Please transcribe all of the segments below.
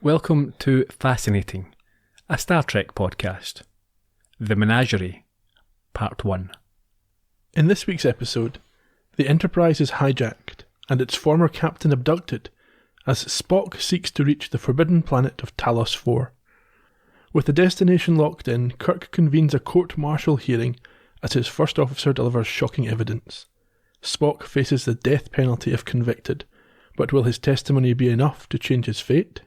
Welcome to Fascinating, a Star Trek podcast. The Menagerie, Part 1. In this week's episode, the Enterprise is hijacked and its former captain abducted as Spock seeks to reach the forbidden planet of Talos 4. With the destination locked in, Kirk convenes a court-martial hearing as his first officer delivers shocking evidence. Spock faces the death penalty if convicted, but will his testimony be enough to change his fate?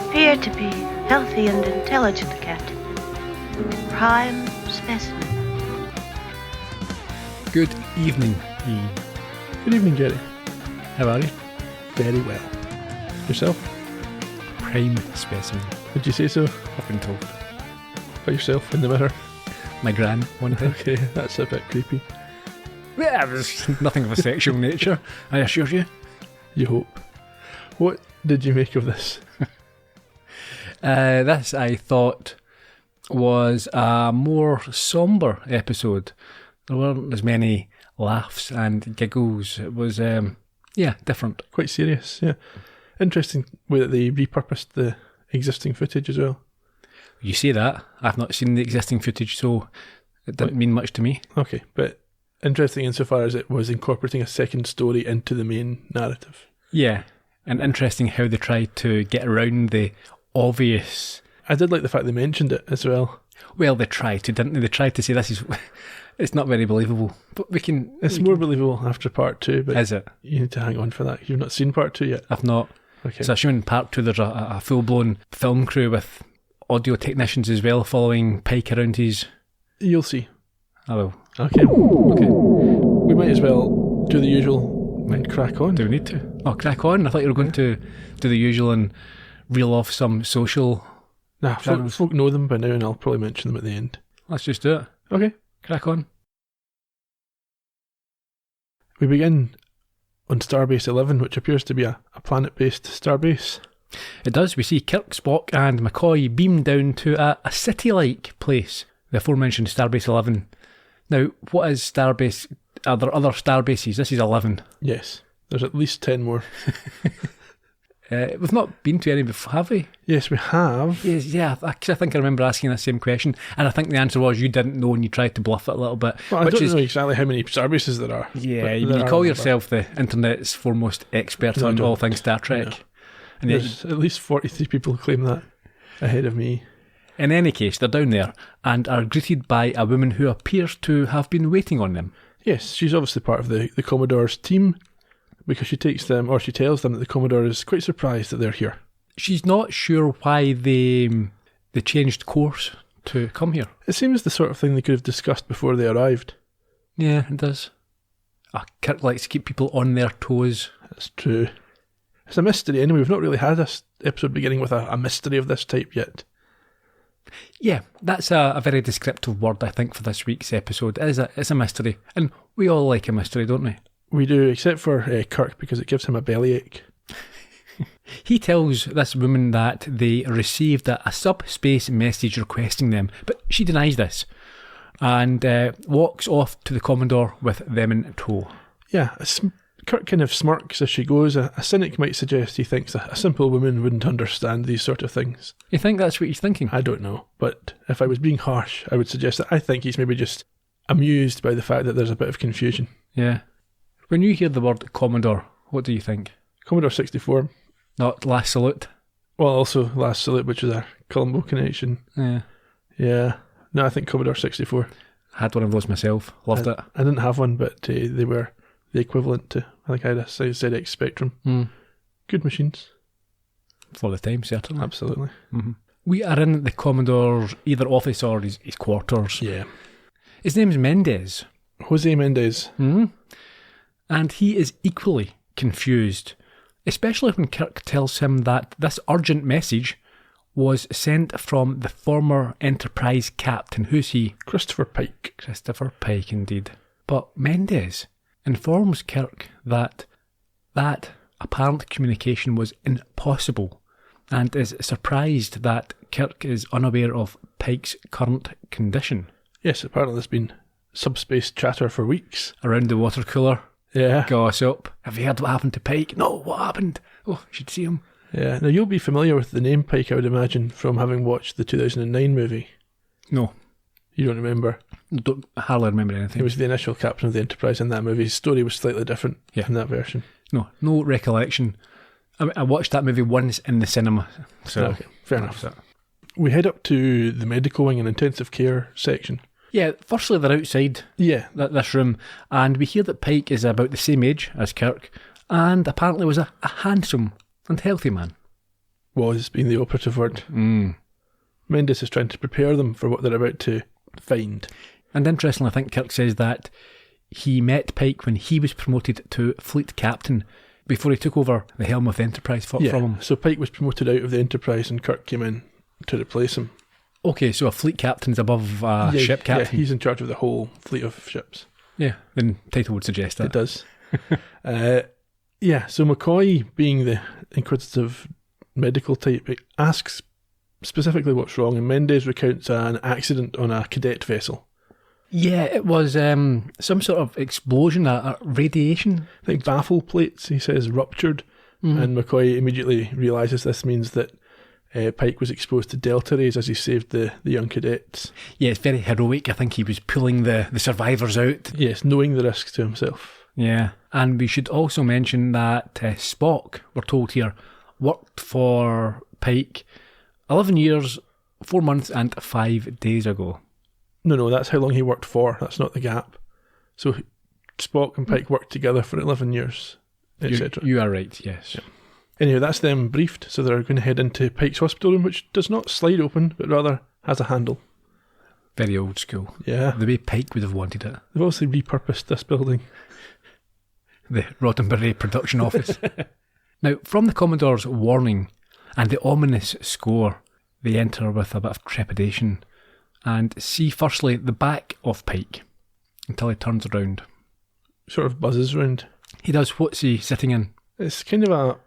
Appear to be healthy and intelligent, Captain. Prime specimen. Good evening, Ian. Good evening, Gerry. How are you? Very well. Yourself? Prime specimen. Would you say so? I've been told. By yourself in the mirror? My gran, one thing. Okay, that's a bit creepy. Yeah, it was nothing of a sexual nature, I assure you. You hope. What did you make of this? This, I thought, was a more sombre episode. There weren't as many laughs and giggles. It was, different. Quite serious, yeah. Interesting way that they repurposed the existing footage as well. You say that. I've not seen the existing footage, so it didn't mean much to me. Okay, but interesting insofar as it was incorporating a second story into the main narrative. Yeah, and interesting how they tried to get around the obvious. I did like the fact they mentioned it as well. Well, they tried to, didn't they? They tried to say this is... It's not very believable, but we can... It's more believable after part 2, but... Is it? You need to hang on for that. You've not seen part 2 yet? I've not. Okay. So assuming part 2 there's a full-blown film crew with audio technicians as well following Pike around his... You'll see. I will. Okay. We might as well do the usual and crack on. Do we need to? Oh, crack on? I thought you were going to do the usual and reel off some social... Nah, folk know them by now and I'll probably mention them at the end. Let's just do it. Okay. Crack on. We begin on Starbase 11, which appears to be a planet-based starbase. It does. We see Kirk, Spock and McCoy beam down to a city-like place. The aforementioned Starbase 11. Now, what is Starbase? Are there other starbases? This is 11. Yes. There's at least 10 more. We've not been to any before, have we? Yes, we have. Yes, yeah, I think I remember asking the same question, and I think the answer was you didn't know and you tried to bluff it a little bit. Well, I don't know exactly how many starbases there are. Yeah, you call yourself the internet's foremost expert on all things Star Trek. No. And there's at least 43 people who claim that ahead of me. In any case, they're down there and are greeted by a woman who appears to have been waiting on them. Yes, she's obviously part of the Commodore's team, because she tells them that the Commodore is quite surprised that they're here. She's not sure why they changed course to come here. It seems the sort of thing they could have discussed before they arrived. Yeah, it does. Kirk likes to keep people on their toes. That's true. It's a mystery anyway. We've not really had this episode beginning with a mystery of this type yet. Yeah, that's a very descriptive word, I think, for this week's episode. It's a mystery. And we all like a mystery, don't we? We do, except for Kirk, because it gives him a bellyache. He tells this woman that they received a subspace message requesting them, but she denies this and walks off to the Commodore with them in tow. Yeah, Kirk kind of smirks as she goes. A cynic might suggest he thinks a simple woman wouldn't understand these sort of things. You think that's what he's thinking? I don't know, but if I was being harsh, I would suggest that I think he's maybe just amused by the fact that there's a bit of confusion. Yeah. When you hear the word Commodore, what do you think? Commodore 64. Not Last Salute? Well, also Last Salute, which is a Colombo connection. Yeah. Yeah. No, I think Commodore 64. I had one of those myself. Loved it. I didn't have one, but they were the equivalent to, I think I had a ZX Spectrum. Mm. Good machines. For the time, certainly. Absolutely. Mm-hmm. We are in the Commodore's either office or his quarters. Yeah. His name's Mendez. Jose Mendez. Mm-hmm. And he is equally confused, especially when Kirk tells him that this urgent message was sent from the former Enterprise captain. Who's he? Christopher Pike. Christopher Pike, indeed. But Mendez informs Kirk that apparent communication was impossible and is surprised that Kirk is unaware of Pike's current condition. Yes, apparently there's been subspace chatter for weeks. Around the water cooler, Yeah. gossip. Have you heard what happened to Pike? No, what happened? Oh, you should see him. Yeah. Now, you'll be familiar with the name Pike, I would imagine, from having watched the 2009 movie. No, You don't remember? don't hardly remember anything. He was the initial captain of the Enterprise in that movie. His story was slightly different in that version. No recollection. I watched that movie once in the cinema. So Okay, fair enough. We head up to the medical wing and intensive care section. Yeah, firstly they're outside Yeah. this room, and we hear that Pike is about the same age as Kirk, and apparently was a handsome and healthy man. Was being the operative word. Mendez is trying to prepare them for what they're about to find. And interestingly, I think Kirk says that he met Pike when he was promoted to fleet captain before he took over the helm of the Enterprise from him. So Pike was promoted out of the Enterprise and Kirk came in to replace him. Okay, so a fleet captain's above a ship captain. Yeah, he's in charge of the whole fleet of ships. Yeah, the title would suggest that. It does. So McCoy, being the inquisitive medical type, asks specifically what's wrong, and Mendez recounts an accident on a cadet vessel. Yeah, it was some sort of explosion, a radiation. I think baffle plates, he says, ruptured, and McCoy immediately realises this means that Pike was exposed to delta rays as he saved the young cadets. Yeah, it's very heroic. I think he was pulling the survivors out. Yes, knowing the risks to himself. Yeah, and we should also mention that Spock, we're told here, worked for Pike 11 years, 4 months and 5 days ago. No, that's how long he worked for. That's not the gap. So Spock and Pike worked together for 11 years, etc. You are right, yes. Yeah. Anyway, that's them briefed, so they're going to head into Pike's hospital room, which does not slide open, but rather has a handle. Very old school. Yeah. The way Pike would have wanted it. They've obviously repurposed this building. The Roddenberry production office. Now, from the Commodore's warning and the ominous score, they enter with a bit of trepidation and see firstly the back of Pike until he turns around. Sort of buzzes around. He does. What's he sitting in? It's kind of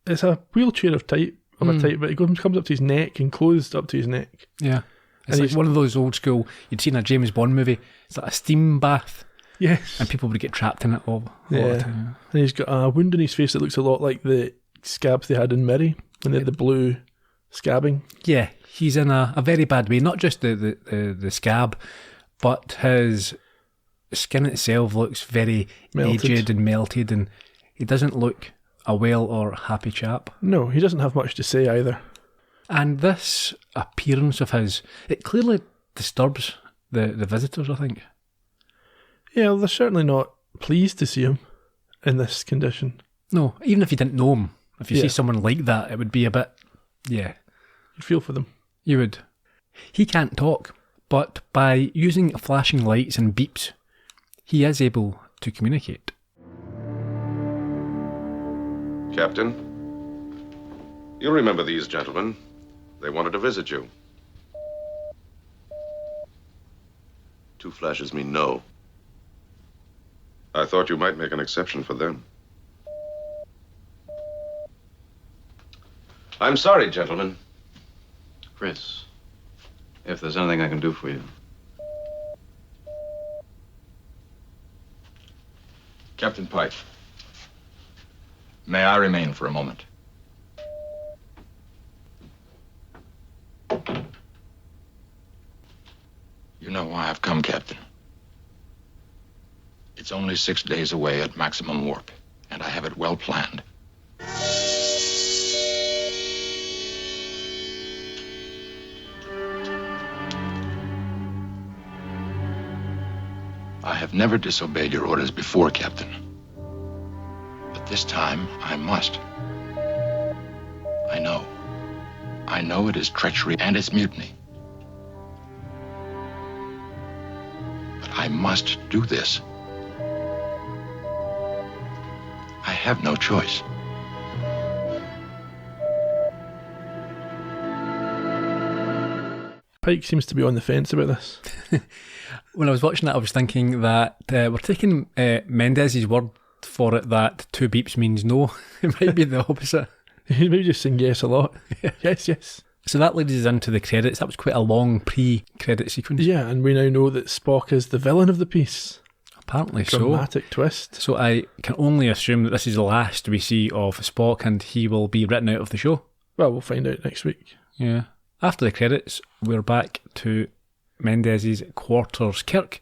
it's a wheelchair of a type, but it comes up to his neck and closed up to his neck. Yeah. It's like one of those old school, you'd seen a James Bond movie. It's like a steam bath. Yes. And people would get trapped in it all the time. And he's got a wound in his face that looks a lot like the scabs they had in Miri, when they had the blue scabbing. Yeah, he's in a very bad way. Not just the scab, but his skin itself looks very aged and melted, and he doesn't look a well or happy chap. No, he doesn't have much to say either. And this appearance of his, it clearly disturbs the visitors, I think. Yeah, well, they're certainly not pleased to see him in this condition. No, even if you didn't know him, if you see someone like that, it would be a bit, You'd feel for them. You would. He can't talk, but by using flashing lights and beeps, he is able to communicate. Captain, you'll remember these gentlemen. They wanted to visit you. 2 flashes mean no. I thought you might make an exception for them. I'm sorry, gentlemen. Chris, if there's anything I can do for you. Captain Pike, may I remain for a moment? You know why I've come, Captain. It's only 6 days away at maximum warp, and I have it well planned. I have never disobeyed your orders before, Captain. But this time, I must. I know. I know it is treachery and it's mutiny. But I must do this. I have no choice. Pike seems to be on the fence about this. When I was watching that, I was thinking that we're taking Mendez's word for it that 2 beeps means no. It might be the opposite. Maybe just sing yes a lot. Yes, yes. So that leads us into the credits. That was quite a long pre-credit sequence. Yeah, and we now know that Spock is the villain of the piece. Apparently Dramatic twist. So I can only assume that this is the last we see of Spock and he will be written out of the show. Well, we'll find out next week. Yeah. After the credits, we're back to Mendez's quarters. Kirk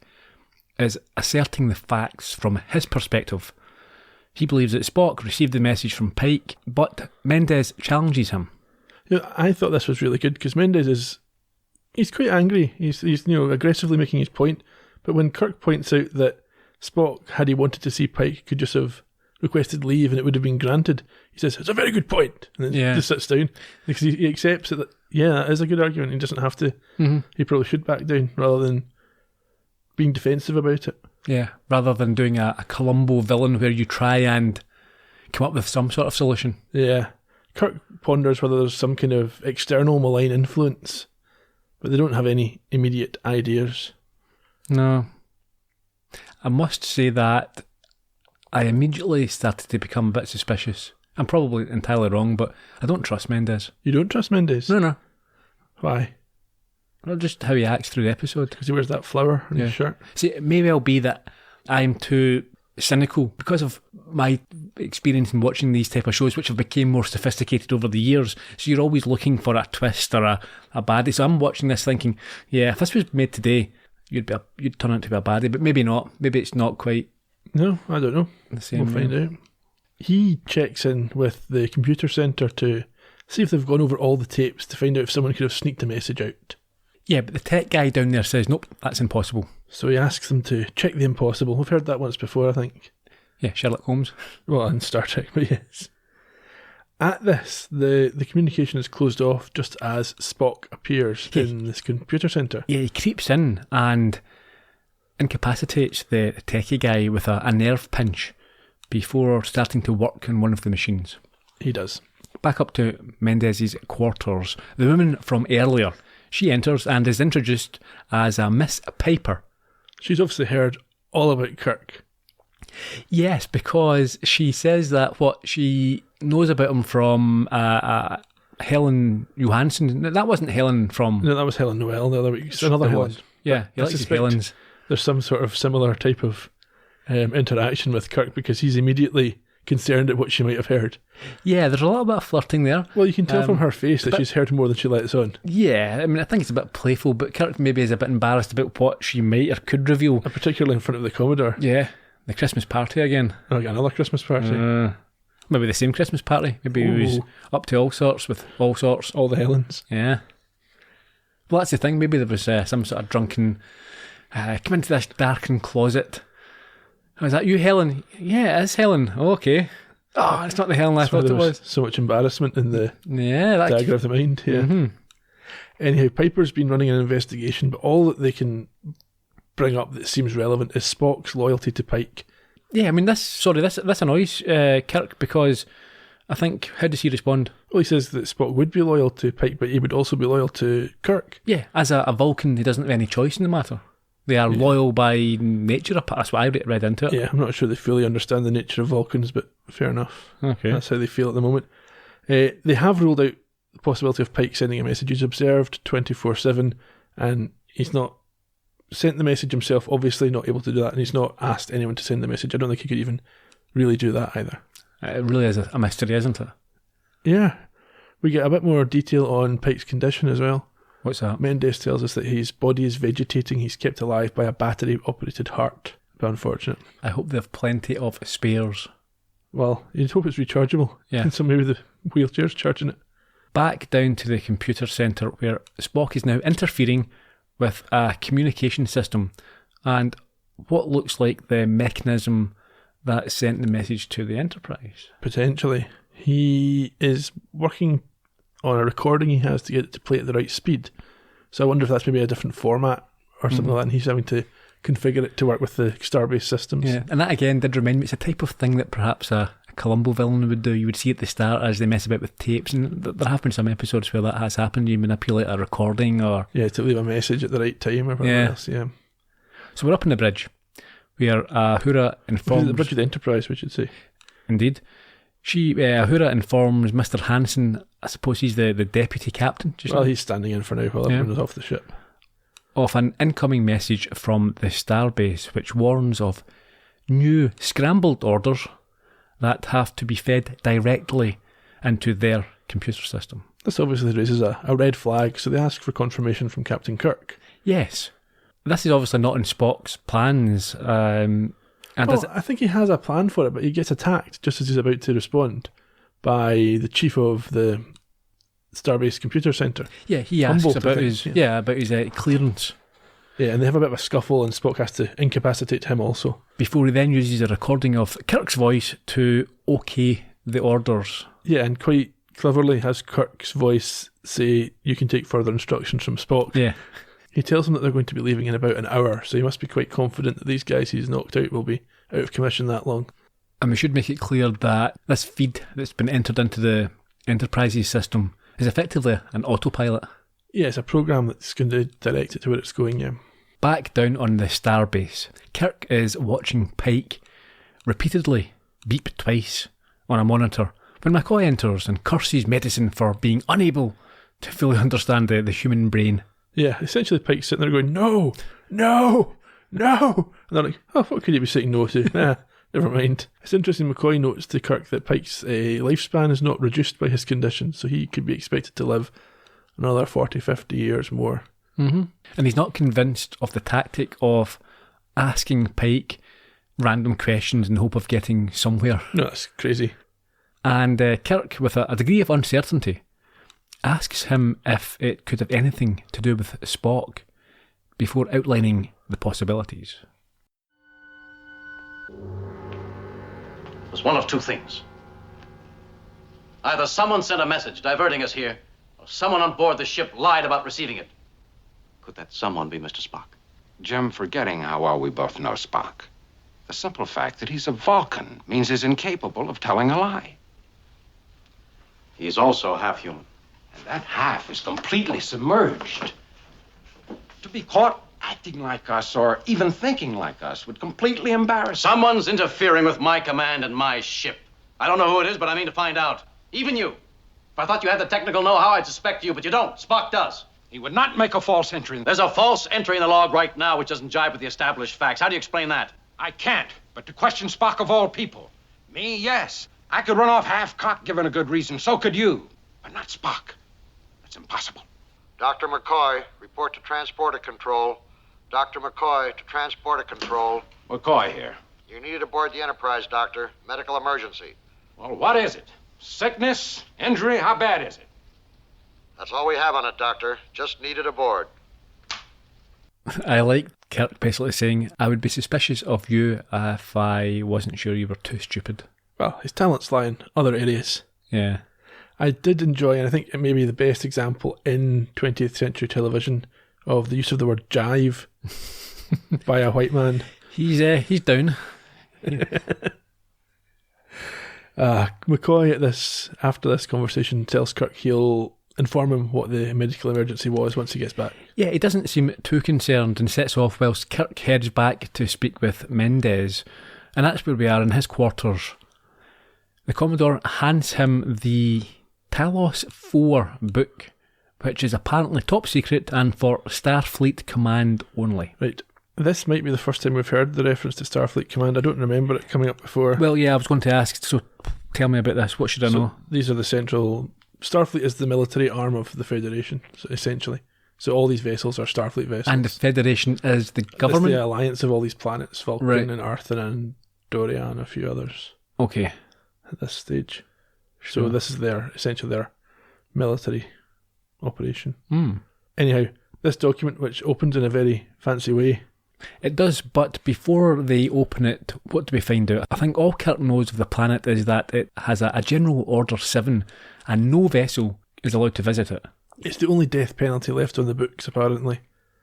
is asserting the facts from his perspective. He believes that Spock received the message from Pike, but Mendez challenges him. Yeah, I thought this was really good because Mendez he's quite angry. He's aggressively making his point. But when Kirk points out that Spock, had he wanted to see Pike, could just have requested leave and it would have been granted, he says, it's a very good point. And then just sits down because he accepts that, that is a good argument. He doesn't have to. Mm-hmm. He probably should back down rather than being defensive about it. Yeah, rather than doing a Columbo villain where you try and come up with some sort of solution. Yeah. Kirk ponders whether there's some kind of external malign influence, but they don't have any immediate ideas. No. I must say that I immediately started to become a bit suspicious. I'm probably entirely wrong, but I don't trust Mendez. You don't trust Mendez? No. Why? Well, just how he acts through the episode. Because he wears that flower on his shirt. See, maybe it'll be that I'm too cynical because of my experience in watching these type of shows, which have become more sophisticated over the years. So you're always looking for a twist or a baddie. So I'm watching this thinking, if this was made today, you'd turn out to be a baddie, but maybe not. Maybe it's not quite. No, I don't know. The same. We'll find out. He checks in with the computer centre to see if they've gone over all the tapes to find out if someone could have sneaked a message out. Yeah, but the tech guy down there says, nope, that's impossible. So he asks them to check the impossible. We've heard that once before, I think. Yeah, Sherlock Holmes. Well, in Star Trek, but yes. At this, the communication is closed off just as Spock appears in this computer centre. Yeah, he creeps in and incapacitates the techie guy with a nerve pinch before starting to work on one of the machines. He does. Back up to Mendez's quarters. The woman from earlier, she enters and is introduced as a Miss Piper. She's obviously heard all about Kirk. Yes, because she says that what she knows about him from Helen Johansson. That wasn't Helen from... No, that was Helen Noel the other week. It's another Helen. Yeah, he likes his Helens. There's some sort of similar type of interaction with Kirk because he's immediately concerned at what she might have heard. Yeah, there's a little bit of flirting there. Well, you can tell from her face that she's heard more than she lets on. Yeah, I mean, I think it's a bit playful, but Kirk maybe is a bit embarrassed about what she might or could reveal. Particularly in front of the Commodore. Yeah, the Christmas party again. Oh, another Christmas party. Maybe the same Christmas party. Maybe he was up to all sorts with all sorts. All the Helens. Yeah. Well, that's the thing. Maybe there was some sort of drunken... come into this darkened closet. Oh, is that you, Helen? Yeah, it is Helen. Oh, okay. Oh, it's not the Helen I thought it was. So much embarrassment in the dagger of the mind. Yeah. Mm-hmm. Anyhow, Piper's been running an investigation, but all that they can bring up that seems relevant is Spock's loyalty to Pike. Yeah, I mean, this annoys Kirk because I think, how does he respond? Well, he says that Spock would be loyal to Pike, but he would also be loyal to Kirk. Yeah, as a Vulcan, he doesn't have any choice in the matter. They are loyal by nature. That's what I read into it. Yeah, I'm not sure they fully understand the nature of Vulcans, but fair enough. Okay. That's how they feel at the moment. They have ruled out the possibility of Pike sending a message. He's observed 24/7, and he's not sent the message himself, obviously not able to do that, and he's not asked anyone to send the message. I don't think he could even really do that either. It really is a mystery, isn't it? Yeah. We get a bit more detail on Pike's condition as well. What's that? Mendez tells us that his body is vegetating. He's kept alive by a battery-operated heart. But unfortunate. I hope they have plenty of spares. Well, you'd hope it's rechargeable. Yeah. And so maybe the wheelchair's charging it. Back down to the computer centre where Spock is now interfering with a communication system and what looks like the mechanism that sent the message to the Enterprise. Potentially. He is working on a recording he has to get it to play at the right speed. So I wonder if that's maybe a different format or something like that, and he's having to configure it to work with the Starbase systems. Yeah, and that again did remind me, it's a type of thing that perhaps a Columbo villain would do. You would see at the start as they mess about with tapes, and there have been some episodes where that has happened. You manipulate a recording or... Yeah, to leave a message at the right time or whatever else, yeah. So we're up on the bridge where Uhura informs... The bridge of the Enterprise, we should say. Indeed. Ahura informs Mr. Hansen, I suppose he's the deputy captain. Well, he's standing in for now while everyone is off the ship. Of an incoming message from the starbase, which warns of new scrambled orders that have to be fed directly into their computer system. This obviously raises a red flag, so they ask for confirmation from Captain Kirk. Yes. This is obviously not in Spock's plans. I think he has a plan for it, but he gets attacked just as he's about to respond by the chief of the Starbase Computer Center. Yeah, he asks about his clearance. Yeah, and they have a bit of a scuffle, and Spock has to incapacitate him also. Before he then uses a recording of Kirk's voice to OK the orders. Yeah, and quite cleverly has Kirk's voice say, "You can take further instructions from Spock." Yeah. He tells him that they're going to be leaving in about an hour, so he must be quite confident that these guys he's knocked out will be out of commission that long. And we should make it clear that this feed that's been entered into the Enterprise's system is effectively an autopilot. Yeah, it's a program that's going to direct it to where it's going, yeah. Back down on the starbase, Kirk is watching Pike repeatedly beep twice on a monitor when McCoy enters and curses medicine for being unable to fully understand the human brain. Yeah, essentially Pike's sitting there going, no, no, no. And they're like, oh, what could you be saying no to? Nah, never mind. It's interesting, McCoy notes to Kirk that Pike's lifespan is not reduced by his condition, so he could be expected to live another 40, 50 years more. Mm-hmm. And he's not convinced of the tactic of asking Pike random questions in the hope of getting somewhere. No, that's crazy. And Kirk, with a degree of uncertainty, asks him if it could have anything to do with Spock before outlining the possibilities. It was one of two things. Either someone sent a message diverting us here, or someone on board the ship lied about receiving it. Could that someone be Mr. Spock? Jim, forgetting how well we both know Spock, the simple fact that he's a Vulcan means he's incapable of telling a lie. He's also half human. And that half is completely submerged. To be caught acting like us or even thinking like us would completely embarrass him. Someone's interfering with my command and my ship. I don't know who it is, but I mean to find out. Even you. If I thought you had the technical know-how, I'd suspect you, but you don't. Spock does. He would not make a false entry. There's a false entry in the log right now which doesn't jibe with the established facts. How do you explain that? I can't, but to question Spock of all people. Me, yes. I could run off half-cocked given a good reason. So could you. But not Spock. That's impossible. Dr. McCoy, report to transporter control. Dr. McCoy to transporter control. McCoy here. You needed aboard the Enterprise, Doctor. Medical emergency. Well, what is it? Sickness? Injury? How bad is it? That's all we have on it, Doctor. Just needed aboard. I like Kirk basically saying, I would be suspicious of you if I wasn't sure you were too stupid. Well, his talents lie in other areas. Yeah. I did enjoy, and I think it may be the best example in 20th century television of the use of the word jive by a white man. He's down. McCoy after this conversation tells Kirk he'll inform him what the medical emergency was once he gets back. Yeah, he doesn't seem too concerned and sets off whilst Kirk heads back to speak with Mendez. And that's where we are in his quarters. The Commodore hands him the Talos 4 book, which is apparently top secret and for Starfleet Command only. Right. This might be the first time we've heard the reference to Starfleet Command. I don't remember it coming up before. Well, yeah, I was going to ask, so tell me about this. What should I know? These are the central... Starfleet is the military arm of the Federation, so essentially. So all these vessels are Starfleet vessels. And the Federation is the government? It's the alliance of all these planets, Vulcan and Earth and Doria and a few others. Okay. At this stage. Sure. So this is essentially their military operation. Mm. Anyhow, this document, which opens in a very fancy way. It does, but before they open it, what do we find out? I think all Kirk knows of the planet is that it has a General Order 7 and no vessel is allowed to visit it. It's the only death penalty left on the books, apparently,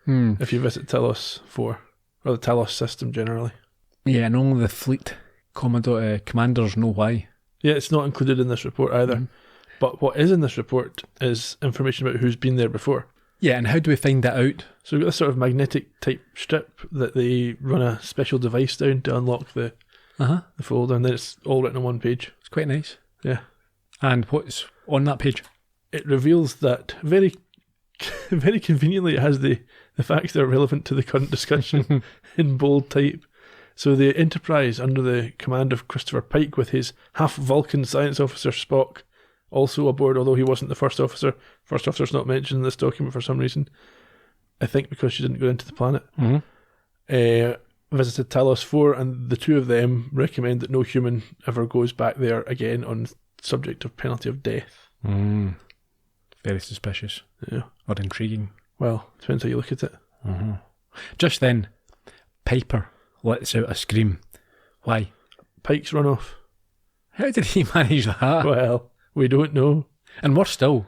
if you visit Talos 4, or the Talos system generally. Yeah, and only the fleet commanders know why. Yeah, it's not included in this report either. Mm. But what is in this report is information about who's been there before. Yeah, and how do we find that out? So we've got this sort of magnetic type strip that they run a special device down to unlock the folder, and then it's all written on one page. It's quite nice. Yeah. And what's on that page? It reveals that very very conveniently it has the facts that are relevant to the current discussion in bold type. So the Enterprise, under the command of Christopher Pike, with his half-Vulcan science officer Spock also aboard, although he wasn't the first officer. First officer's not mentioned in this document for some reason. I think because she didn't go into the planet. Visited Talos 4, and the two of them recommend that no human ever goes back there again on subject of penalty of death. Very suspicious. Yeah. Or intriguing. Well, depends how you look at it. Just then, Piper lets out a scream. Why? Pike's run off. How did he manage that? Well, we don't know. And worse still,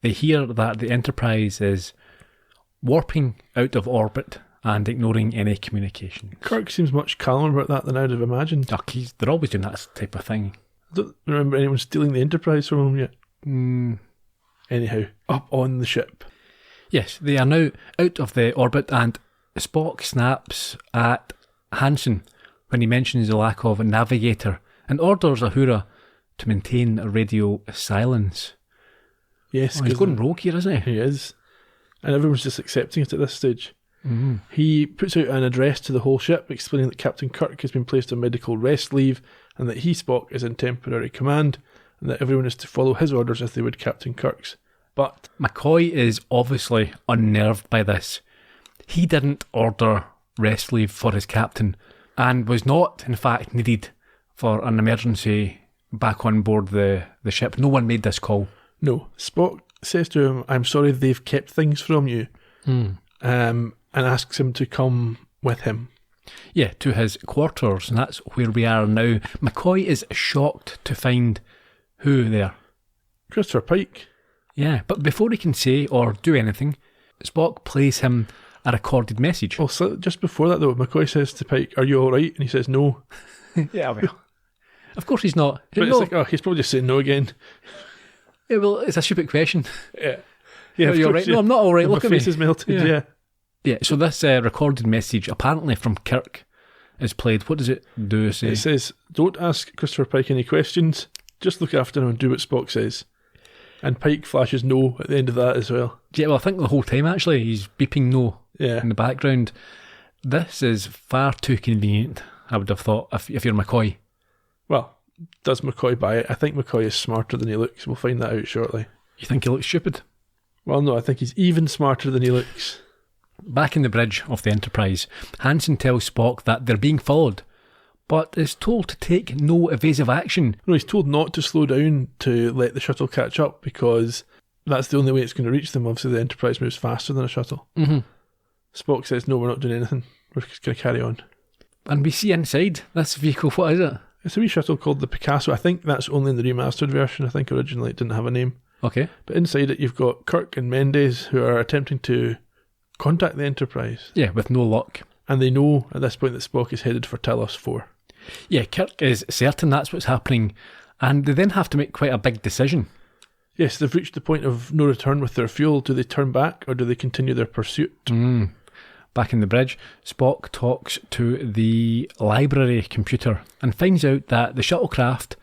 they hear that the Enterprise is warping out of orbit and ignoring any communication. Kirk seems much calmer about that than I'd have imagined. They're always doing that type of thing. I don't remember anyone stealing the Enterprise from him yet. Anyhow, up on the ship. Yes, they are now out of the orbit, and Spock snaps at Hansen when he mentions the lack of a navigator and orders Uhura to maintain radio silence. Yes, he's going rogue here, isn't he? He is. And everyone's just accepting it at this stage. He puts out an address to the whole ship explaining that Captain Kirk has been placed on medical rest leave and that he, Spock, is in temporary command and that everyone is to follow his orders as they would Captain Kirk's. But McCoy is obviously unnerved by this. He didn't order rest leave for his captain and was not, in fact, needed for an emergency back on board the ship. No one made this call. No. Spock says to him, I'm sorry they've kept things from you. And asks him to come with him. Yeah, to his quarters, and that's where we are now. McCoy is shocked to find who there? Christopher Pike. Yeah, but before he can say or do anything, Spock plays him a recorded message. Well, so just before that though, McCoy says to Pike, are you alright? And he says no. Yeah, well, of course he's not. But it's like, he's probably just saying no again. Yeah, well, it's a stupid question. Yeah, are you alright? No, I'm not alright. Look at me. My face is melted, yeah. Yeah, so this recorded message, apparently from Kirk, is played. What does it do? Say? It says, don't ask Christopher Pike any questions, just look after him and do what Spock says. And Pike flashes no at the end of that as well. Yeah, well, I think the whole time, actually, he's beeping no in the background. This is far too convenient, I would have thought, if you're McCoy. Well, does McCoy buy it? I think McCoy is smarter than he looks. We'll find that out shortly. You think he looks stupid? Well, no, I think he's even smarter than he looks. Back in the bridge of the Enterprise, Hansen tells Spock that they're being followed, but is told to take no evasive action. No, he's told not to slow down to let the shuttle catch up because that's the only way it's going to reach them. Obviously, the Enterprise moves faster than a shuttle. Spock says, no, we're not doing anything. We're just going to carry on. And we see inside this vehicle, what is it? It's a wee shuttle called the Picasso. I think that's only in the remastered version. I think originally it didn't have a name. Okay. But inside it, you've got Kirk and Mendez who are attempting to contact the Enterprise. Yeah, with no luck. And they know at this point that Spock is headed for Talos 4. Yeah, Kirk is certain that's what's happening, and they then have to make quite a big decision. Yes, they've reached the point of no return with their fuel. Do they turn back or do they continue their pursuit? Back in the bridge, Spock talks to the library computer and finds out that the shuttlecraft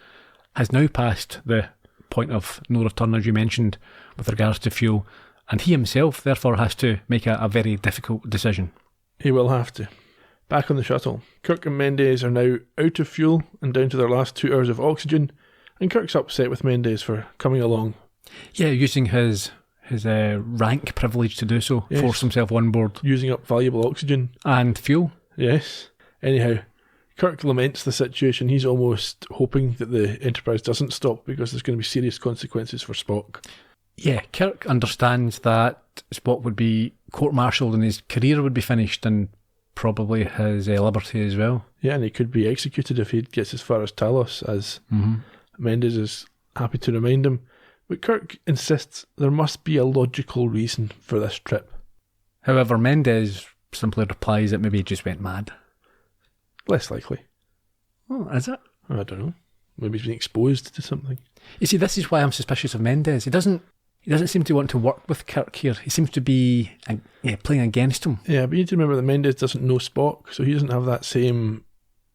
has now passed the point of no return, as you mentioned, with regards to fuel, and he himself therefore has to make a very difficult decision. He will have to. Back on the shuttle, Kirk and Mendez are now out of fuel and down to their last 2 hours of oxygen, and Kirk's upset with Mendez for coming along. Yeah, using his rank privilege to do so, yes. Force himself on board. Using up valuable oxygen. And fuel. Yes. Anyhow, Kirk laments the situation. He's almost hoping that the Enterprise doesn't stop because there's going to be serious consequences for Spock. Yeah, Kirk understands that Spock would be court-martialed and his career would be finished and probably his liberty as well. Yeah, and he could be executed if he gets as far as Talos, as Mendez is happy to remind him. But Kirk insists there must be a logical reason for this trip. However, Mendez simply replies that maybe he just went mad. Less likely. Oh, is it? I don't know. Maybe he's been exposed to something. You see, this is why I'm suspicious of Mendez. He doesn't seem to want to work with Kirk here. He seems to be playing against him. Yeah, but you need to remember that Mendez doesn't know Spock, so he doesn't have that same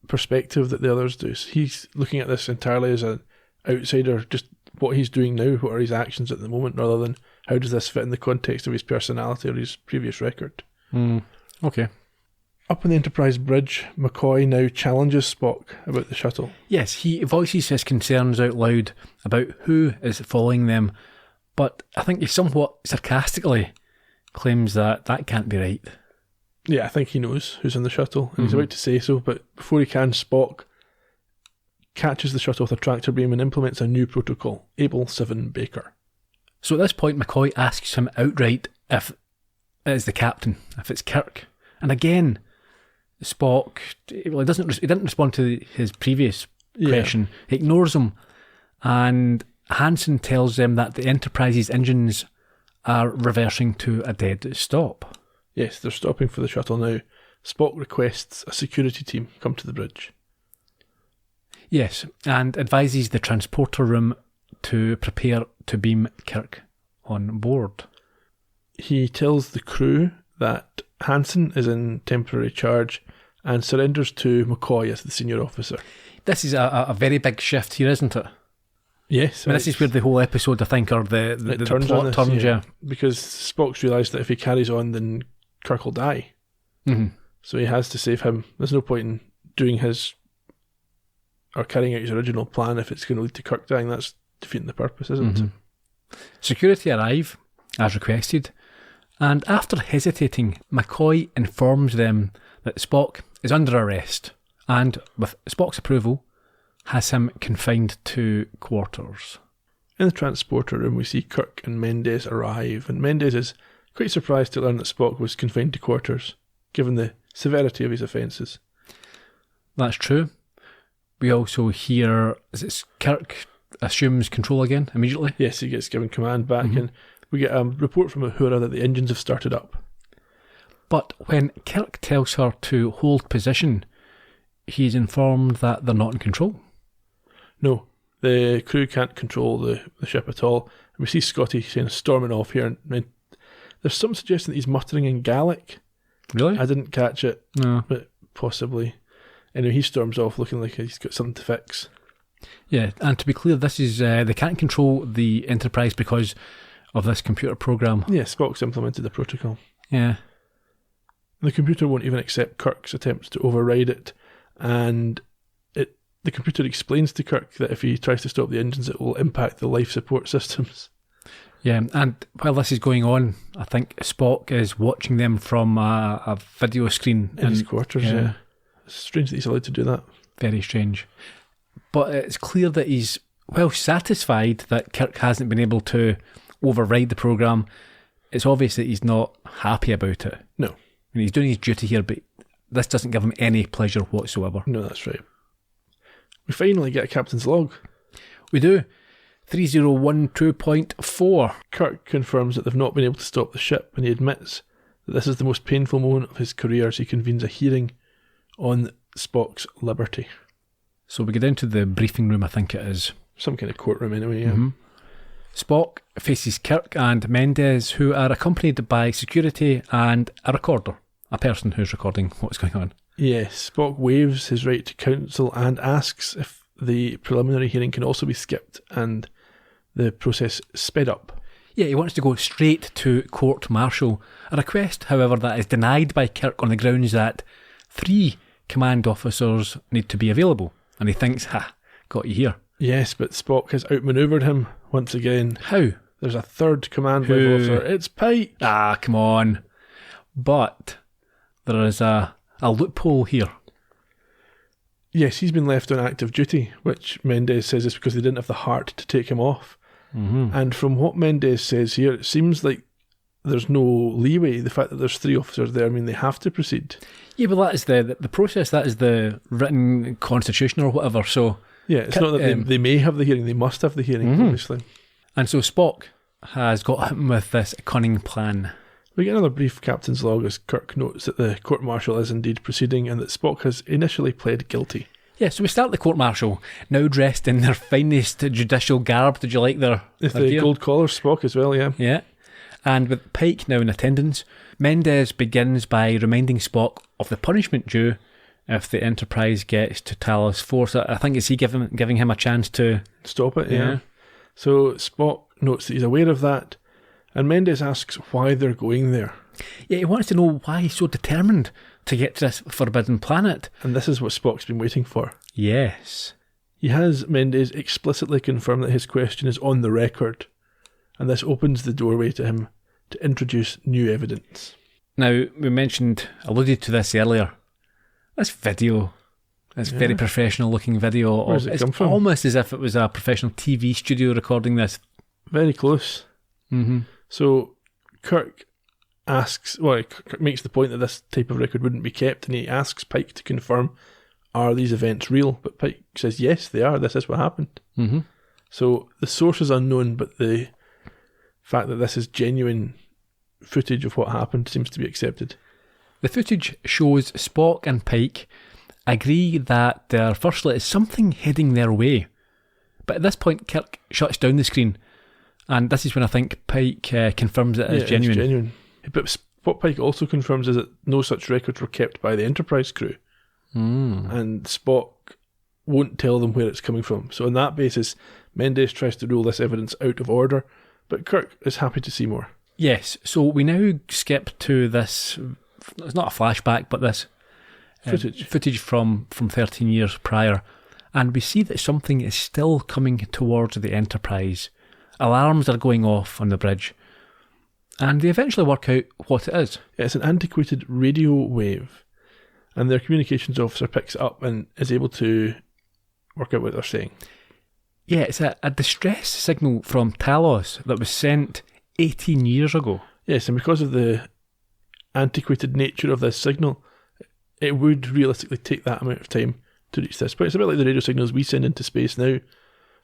perspective that the others do. So he's looking at this entirely as a outsider, just what he's doing now, what are his actions at the moment, rather than how does this fit in the context of his personality or his previous record. Okay. Up on the Enterprise bridge, McCoy now challenges Spock about the shuttle. Yes, he voices his concerns out loud about who is following them, but I think he somewhat sarcastically claims that can't be right. Yeah, I think he knows who's in the shuttle, and he's about to say so, but before he can, Spock catches the shuttle with a tractor beam and implements a new protocol, Able 7 Baker. So at this point, McCoy asks him outright if it is the captain, if it's Kirk. And again, Spock, he didn't respond to his previous question. He ignores him, and Hansen tells them that the Enterprise's engines are reversing to a dead stop. Yes, they're stopping for the shuttle now. Spock requests a security team come to the bridge. Yes, and advises the transporter room to prepare to beam Kirk on board. He tells the crew that Hansen is in temporary charge and surrenders to McCoy as the senior officer. This is a very big shift here, isn't it? Yes. I mean, this is where the whole episode, I think, or the plot turns, yeah. Because Spock's realised that if he carries on, then Kirk will die. Mm-hmm. So he has to save him. There's no point in doing his, or carrying out his original plan if it's going to lead to Kirk dying. That's defeating the purpose, isn't it? Security arrive, as requested, and after hesitating, McCoy informs them that Spock is under arrest, and, with Spock's approval, has him confined to quarters. In the transporter room, we see Kirk and Mendez arrive, and Mendez is quite surprised to learn that Spock was confined to quarters, given the severity of his offences. That's true. We also hear, Kirk assumes control again immediately? Yes, he gets given command back, and we get a report from Uhura that the engines have started up. But when Kirk tells her to hold position, he's informed that they're not in control. No, the crew can't control the ship at all. And we see Scotty saying storming off here, and there's some suggestion that he's muttering in Gaelic. Really? I didn't catch it, no, but possibly. Anyway, he storms off looking like he's got something to fix. Yeah, and to be clear, this is they can't control the Enterprise because of this computer program. Yeah, Spock's implemented the protocol. Yeah. The computer won't even accept Kirk's attempts to override it, and the computer explains to Kirk that if he tries to stop the engines, it will impact the life support systems. Yeah, and while this is going on, I think Spock is watching them from a video screen. In his quarters, yeah. It's strange that he's allowed to do that. Very strange. But it's clear that he's well satisfied that Kirk hasn't been able to override the program. It's obvious that he's not happy about it. No. I mean, he's doing his duty here, but this doesn't give him any pleasure whatsoever. No, that's right. We finally get a captain's log. We do. 3012.4. Kirk confirms that they've not been able to stop the ship, and he admits that this is the most painful moment of his career as he convenes a hearing on Spock's liberty. So we get down to the briefing room, I think it is. Some kind of courtroom anyway, yeah. Spock faces Kirk and Mendez, who are accompanied by security and a recorder, a person who's recording what's going on. Yes, Spock waives his right to counsel and asks if the preliminary hearing can also be skipped and the process sped up. Yeah, he wants to go straight to court-martial, a request, however, that is denied by Kirk on the grounds that 3 command officers need to be available. And he thinks, got you here. Yes, but Spock has outmanoeuvred him once again. How? There's a third command officer. It's Pike. Come on. But there is a loophole here. Yes, he's been left on active duty, which Mendez says is because they didn't have the heart to take him off. And from what Mendez says here, it seems like there's no leeway. The fact that there's 3 officers there, I mean, they have to proceed. Yeah, but that is the process. That is the written constitution or whatever. So yeah, it's not that they may have the hearing; they must have the hearing, obviously. And so Spock has got him with this cunning plan. We get another brief captain's log as Kirk notes that the court-martial is indeed proceeding and that Spock has initially pled guilty. Yeah, so we start the court-martial, now dressed in their finest judicial garb. Did you like their the gold collar Spock as well, yeah. Yeah. And with Pike now in attendance, Mendez begins by reminding Spock of the punishment due if the Enterprise gets to Talos 4. So I think it's he giving him a chance to stop it, yeah. So Spock notes that he's aware of that, and Mendez asks why they're going there. Yeah, he wants to know why he's so determined to get to this forbidden planet. And this is what Spock's been waiting for. Yes. He has Mendez explicitly confirm that his question is on the record, and this opens the doorway to him to introduce new evidence. Now, we alluded to this earlier. This video, this very professional looking video. Where does it come from? Almost as if it was a professional TV studio recording this. Very close. Mm-hmm. So Kirk makes the point that this type of record wouldn't be kept, and he asks Pike to confirm, are these events real? But Pike says, yes, they are. This is what happened. Mm-hmm. So the source is unknown, but the fact that this is genuine footage of what happened seems to be accepted. The footage shows Spock and Pike agree that there firstly is something heading their way. But at this point, Kirk shuts down the screen, and this is when I think Pike confirms it is genuine. It's genuine. But what Pike also confirms is that no such records were kept by the Enterprise crew. And Spock won't tell them where it's coming from. So on that basis, Mendez tries to rule this evidence out of order, but Kirk is happy to see more. Yes, so we now skip to this, it's not a flashback, but this footage from 13 years prior, and we see that something is still coming towards the Enterprise. Alarms are going off on the bridge, and they eventually work out what it is. Yeah, it's an antiquated radio wave, and their communications officer picks it up and is able to work out what they're saying. Yeah, it's a distress signal from Talos that was sent 18 years ago. Yes, and because of the antiquated nature of this signal, it would realistically take that amount of time to reach this. But it's a bit like the radio signals we send into space now, and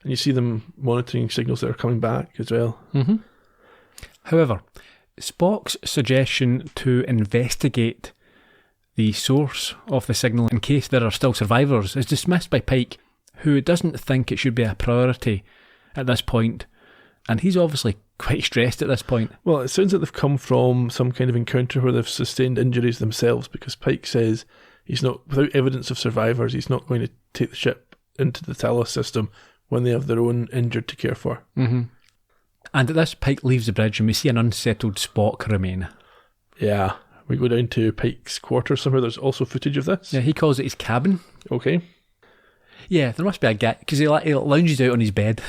you see them monitoring signals that are coming back as well. Mm-hmm. However, Spock's suggestion to investigate the source of the signal in case there are still survivors is dismissed by Pike, who doesn't think it should be a priority at this point, and he's obviously quite stressed at this point. Well, it sounds like they've come from some kind of encounter where they've sustained injuries themselves, because Pike says he's not, without evidence of survivors, he's not going to take the ship into the Talos system when they have their own injured to care for. Mm-hmm. And at this, Pike leaves the bridge and we see an unsettled Spock remain. Yeah, we go down to Pike's quarters somewhere. There's also footage of this. Yeah, he calls it his cabin. Okay. Yeah, there must be a guy, because he lounges out on his bed.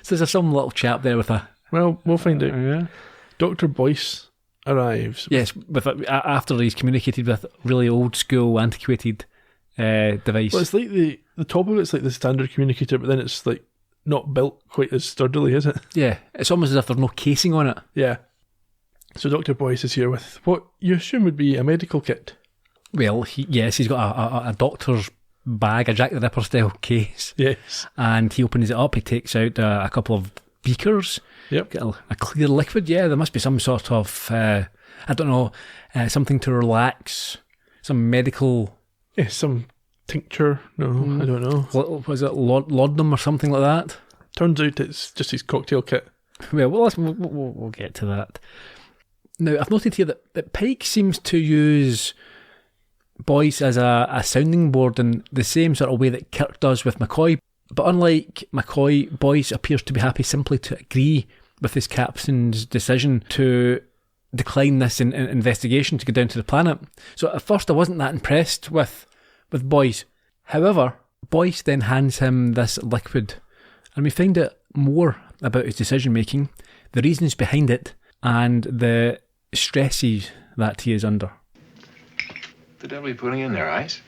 So there's some little chap there with a... Well, we'll find out. Yeah. Dr. Boyce arrives. Yes, after he's communicated with really old school, antiquated device. Well, it's like the top of it's like the standard communicator, but then it's like not built quite as sturdily, is it? Yeah, it's almost as if there's no casing on it. Yeah. So Dr. Boyce is here with what you assume would be a medical kit. Well, he's got a doctor's bag, a Jack the Ripper style case. Yes. And he opens it up, he takes out a couple of beakers. Yep. Get a clear liquid. Yeah, there must be some sort of, I don't know, something to relax, some medical... Yeah, some tincture. No, I don't know. Was it laudanum or something like that? Turns out it's just his cocktail kit. Well, we'll get to that. Now, I've noted here that Pike seems to use Boyce as a sounding board in the same sort of way that Kirk does with McCoy. But unlike McCoy, Boyce appears to be happy simply to agree with his captain's decision to decline this investigation to go down to the planet. So at first I wasn't that impressed with Boyce. However, Boyce then hands him this liquid, and we find out more about his decision making, the reasons behind it, and the stresses that he is under. The devil are you putting in there, Ice?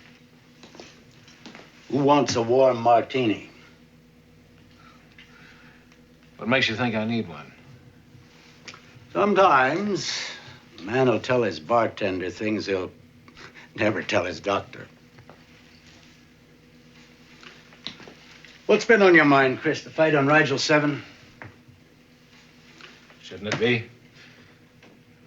Who wants a warm martini? What makes you think I need one? Sometimes a man will tell his bartender things he'll never tell his doctor. What's been on your mind, Chris? The fight on Rigel 7? Shouldn't it be?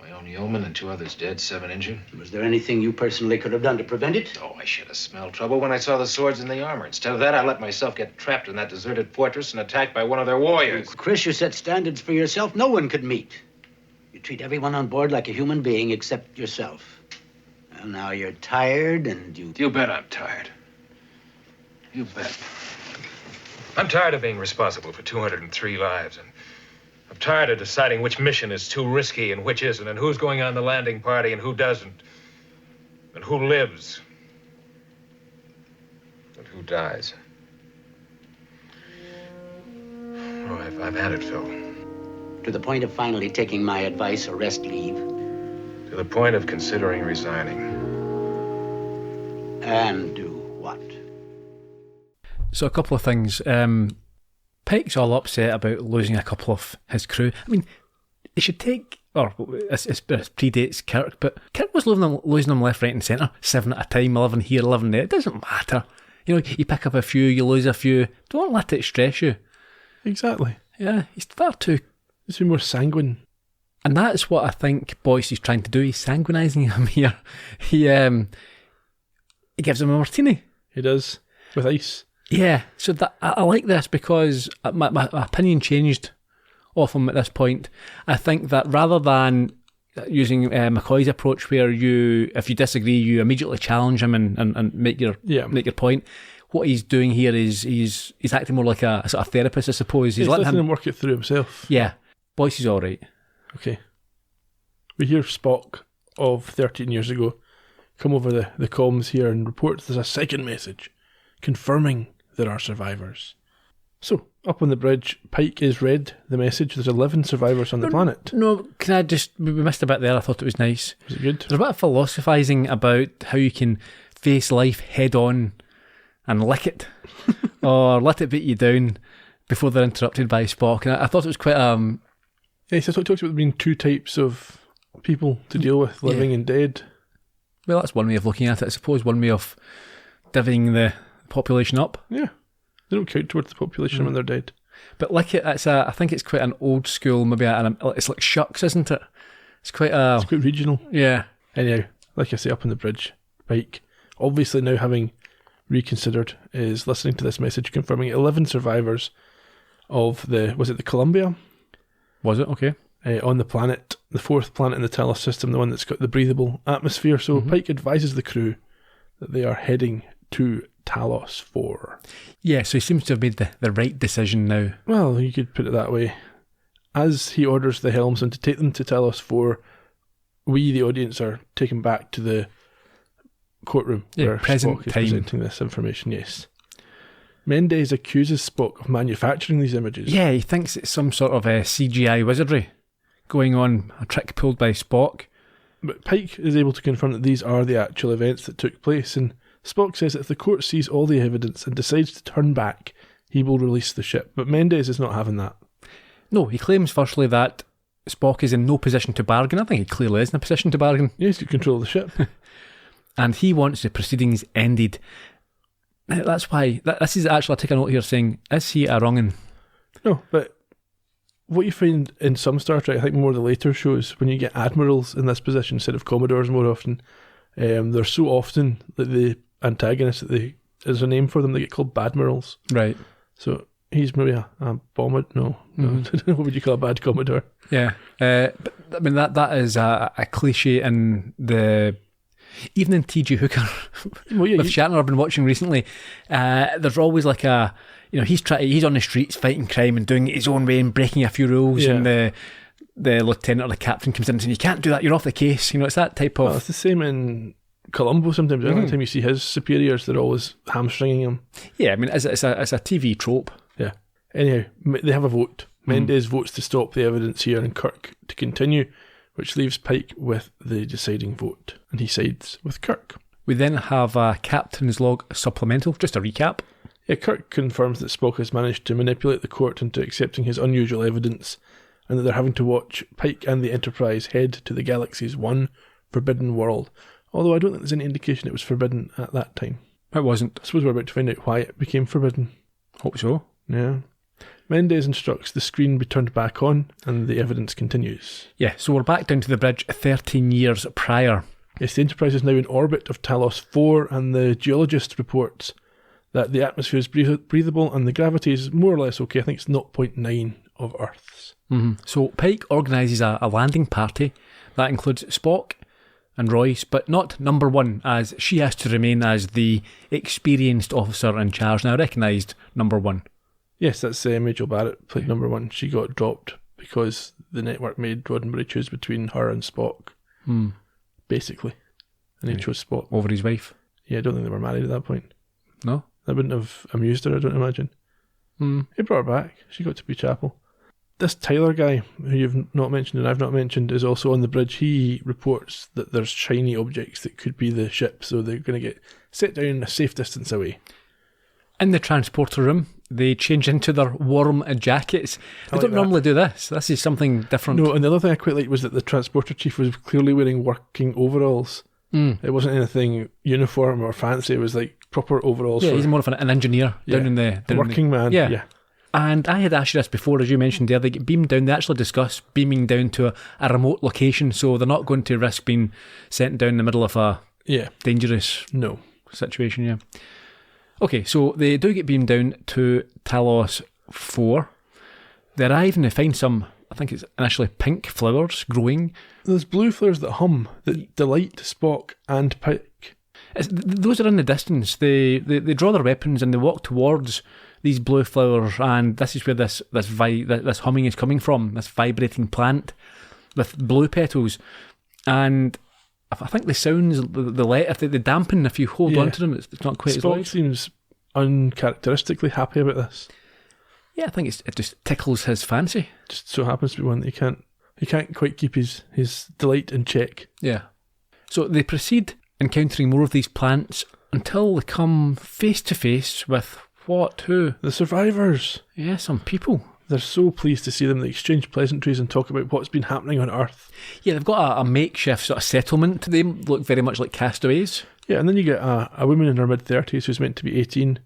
My own yeoman and 2 others dead, 7 injured. Was there anything you personally could have done to prevent it? Oh, I should have smelled trouble when I saw the swords and the armor. Instead of that, I let myself get trapped in that deserted fortress and attacked by one of their warriors. Chris, you set standards for yourself no one could meet. You treat everyone on board like a human being except yourself. Well, now you're tired and you... You bet I'm tired. You bet. I'm tired of being responsible for 203 lives, and I'm tired of deciding which mission is too risky and which isn't, and who's going on the landing party and who doesn't, and who lives, and who dies. Oh, I've had it, Phil. To the point of finally taking my advice, arrest leave. To the point of considering resigning. And do what? So a couple of things. Pike's all upset about losing a couple of his crew. I mean, he should take... Or, it predates Kirk, but Kirk was losing them left, right and centre. 7 at a time, 11 here, 11 there. It doesn't matter. You know, you pick up a few, you lose a few. Don't let it stress you. Exactly. Yeah, he's far too... He's more sanguine. And that's what I think Boyce is trying to do. He's sanguinising him here. He gives him a martini. He does, with ice. Yeah, so that I like this because my opinion changed off him at this point. I think that rather than using McCoy's approach where if you disagree, you immediately challenge him and make your point, what he's doing here is he's acting more like a sort of therapist, I suppose. He's letting him work it through himself. Yeah, Boyce is all right. Okay. We hear Spock of 13 years ago come over the comms here and report there's a second message confirming there are survivors. So, up on the bridge, Pike is read the message. There's 11 survivors on the planet. No, we missed a bit there. I thought it was nice. Was it good? There's a bit of philosophising about how you can face life head on and lick it, or let it beat you down before they're interrupted by Spock. And I thought it was quite... Yeah, so it talks about there being two types of people to deal with, living and dead. Well, that's one way of looking at it. I suppose one way of divvying the population up. Yeah. They don't count towards the population when they're dead. But like I think it's quite an old school, maybe it's like shucks, isn't it? It's quite regional. Yeah. Anyhow, like I say, up on the bridge, Pike, obviously now having reconsidered, is listening to this message confirming 11 survivors of was it the Columbia? Was it? Okay. On the planet, the fourth planet in the Talos system, the one that's got the breathable atmosphere. So Pike advises the crew that they are heading to Talos 4. Yeah, so he seems to have made the right decision now. Well, you could put it that way. As he orders the helmsman to take them to Talos 4, we, the audience, are taken back to the courtroom where Spock is presenting this information, yes. Mendez accuses Spock of manufacturing these images. Yeah, he thinks it's some sort of CGI wizardry going on, a trick pulled by Spock. But Pike is able to confirm that these are the actual events that took place, and Spock says that if the court sees all the evidence and decides to turn back, he will release the ship. But Mendez is not having that. No, he claims firstly that Spock is in no position to bargain. I think he clearly is in a position to bargain. Yeah, he's got control of the ship. And he wants the proceedings ended. That's why, this is actually, I'll take a note here saying, is he a wrong'un? No, but what you find in some Star Trek, I think more the later shows, when you get admirals in this position instead of commodores more often, they're so often that the antagonists, there's a name for them, they get called badmirals. Right. So he's maybe a bomber. No. What would you call a bad commodore? Yeah. But I mean, that is a cliche in even in T.G. Hooker, with Shatner I've been watching recently, there's always like he's on the streets fighting crime and doing it his own way and breaking a few rules, and the lieutenant or the captain comes in and says, you can't do that, you're off the case. It's that type of... Well, it's the same in Columbo sometimes. Every time you see his superiors, they're always hamstringing him. Yeah, I mean, it's a TV trope. Yeah. Anyhow, they have a vote. Mendez votes to stop the evidence here and Kirk to continue, which leaves Pike with the deciding vote, and he sides with Kirk. We then have a Captain's Log supplemental, just a recap. Yeah, Kirk confirms that Spock has managed to manipulate the court into accepting his unusual evidence, and that they're having to watch Pike and the Enterprise head to the galaxy's one forbidden world. Although I don't think there's any indication it was forbidden at that time. It wasn't. I suppose we're about to find out why it became forbidden. Hope so. Yeah. Mendez instructs the screen be turned back on, and the evidence continues. Yeah, so we're back down to the bridge 13 years prior. Yes, the Enterprise is now in orbit of Talos 4, and the geologist reports that the atmosphere is breathable and the gravity is more or less okay. I think it's 0.9 of Earth's. So Pike organises a landing party that includes Spock, and Royce, but not number 1, as she has to remain as the experienced officer in charge. Now, I recognised number 1. Yes, that's Majel Barrett, played number 1. She got dropped because the network made Roddenberry choose between her and Spock, basically. And he chose Spock. Over his wife? Yeah, I don't think they were married at that point. No? That wouldn't have amused her, I don't imagine. He brought her back. She got to be Chapel. This Tyler guy, who you've not mentioned and I've not mentioned, is also on the bridge. He reports that there's shiny objects that could be the ship, so they're going to get set down a safe distance away. In the transporter room, they change into their warm jackets. They don't normally do this. This is something different. No, and the other thing I quite liked was that the transporter chief was clearly wearing working overalls. It wasn't anything uniform or fancy. It was like proper overalls. Yeah, he's more of an engineer down in the... working man. Yeah. And I had asked you this before, as you mentioned there, they get beamed down. They actually discuss beaming down to a remote location, so they're not going to risk being sent down in the middle of a dangerous situation, Okay, so they do get beamed down to Talos 4. They arrive and they find some, I think it's initially pink flowers growing. There's blue flowers that hum, that delight Spock and Pike. Those are in the distance. They draw their weapons and they walk towards these blue flowers, and this is where this humming is coming from, this vibrating plant with blue petals. And I think the sounds, they dampen if you hold on to them. It's not quite as loud. Spock seems uncharacteristically happy about this. Yeah, I think it just tickles his fancy. Just so happens to be one that he can't quite keep his delight in check. Yeah. So they proceed encountering more of these plants until they come face to face with what? Who? The survivors. Yeah, some people. They're so pleased to see them. They exchange pleasantries and talk about what's been happening on Earth. Yeah, they've got a makeshift sort of settlement. They look very much like castaways. Yeah, and then you get a woman in her mid-30s who's meant to be 18.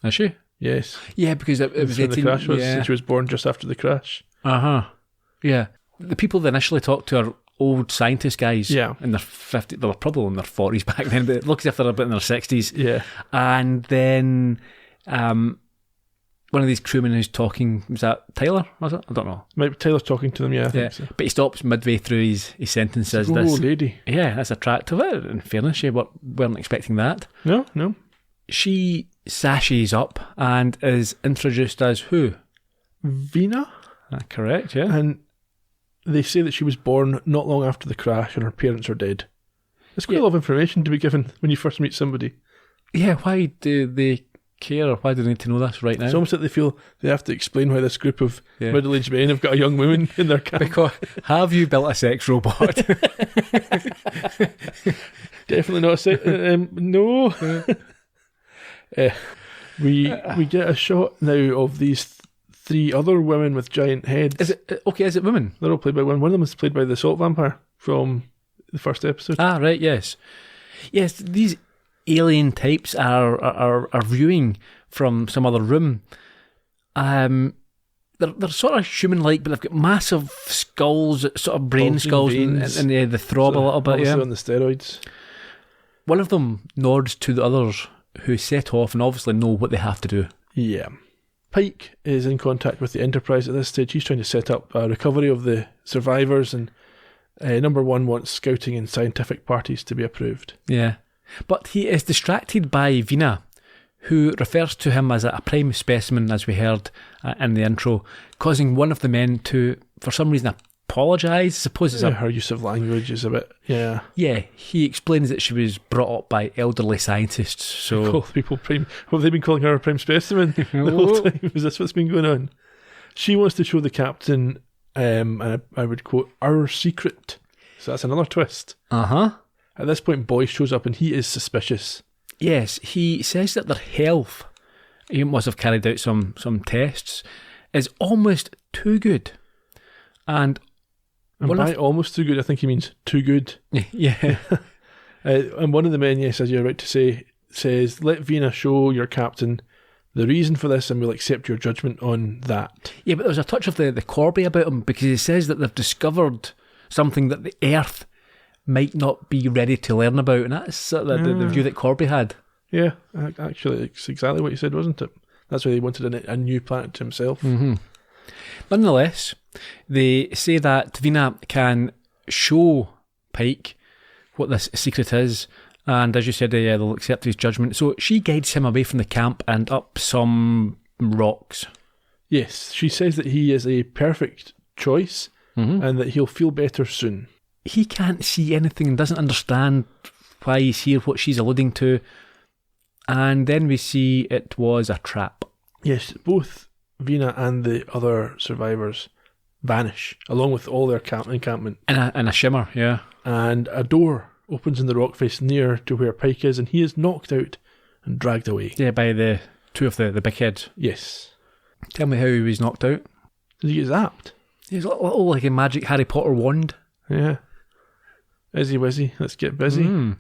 Is she? Yes. Yeah, because it was 18. The crash was, and she was born just after the crash. Yeah. The people that initially talked to are old scientist guys. Yeah. In their 50s. They were probably in their 40s back then, but it looks as if they're a bit in their 60s. Yeah. And then one of these crewmen who's talking, was that Tyler, was it? I don't know. Maybe Tyler's talking to them, I think so. But he stops midway through his sentences. Lady. Yeah, that's attractive. In fairness, you weren't expecting that. No. She sashes up and is introduced as who? Vina? Correct, yeah. And they say that she was born not long after the crash and her parents are dead. It's quite a lot of information to be given when you first meet somebody. Yeah, why do they care, or why do they need to know this right now? It's almost like they feel they have to explain why this group of middle-aged men have got a young woman in their camp. Because, have you built a sex robot? Definitely not a sex... no. We get a shot now of these three other women with giant heads. Is it women? They're all played by women. One of them is played by the salt vampire from the first episode. Ah, right, yes. Yes, these alien types are viewing from some other room. They're sort of human-like, but they've got massive skulls, sort of brain skulls, and they throb a little bit. Yeah, on the steroids. One of them nods to the others, who set off and obviously know what they have to do. Yeah. Pike is in contact with the Enterprise at this stage. He's trying to set up a recovery of the survivors, and number one wants scouting and scientific parties to be approved. Yeah. But he is distracted by Vina, who refers to him as a prime specimen, as we heard in the intro, causing one of the men to, for some reason, apologise. I suppose it's her use of language is a bit, yeah. Yeah, he explains that she was brought up by elderly scientists, so... Call people prime... Well, they've been calling her a prime specimen the whole time. Is this what's been going on? She wants to show the captain, and I would quote, our secret. So that's another twist. Uh-huh. At this point, Boyce shows up and he is suspicious. Yes, he says that their health, he must have carried out some tests, is almost too good. And by almost too good, I think he means too good. Yeah. And one of the men, yes, as you're right to say, says, let Vina show your captain the reason for this and we'll accept your judgment on that. Yeah, but there's a touch of the Corby about him, because he says that they've discovered something that the Earth might not be ready to learn about, and that's sort of the view that Corby had. Yeah, actually, it's exactly what he said, wasn't it? That's why he wanted a new planet to himself. Mm-hmm. Nonetheless, they say that Vina can show Pike what this secret is. And as you said, they'll accept his judgment. So she guides him away from the camp and up some rocks. Yes, she says that he is a perfect choice and that he'll feel better soon. He can't see anything and doesn't understand why he's here, what she's alluding to. And then we see it was a trap. Yes, both Vina and the other survivors vanish, along with all their encampment. And a shimmer, yeah. And a door opens in the rock face near to where Pike is, and he is knocked out and dragged away. Yeah, by the two of the big heads. Yes. Tell me how he was knocked out. Did he get zapped? He's a little like a magic Harry Potter wand. Yeah. Izzy Wizzy, let's get busy.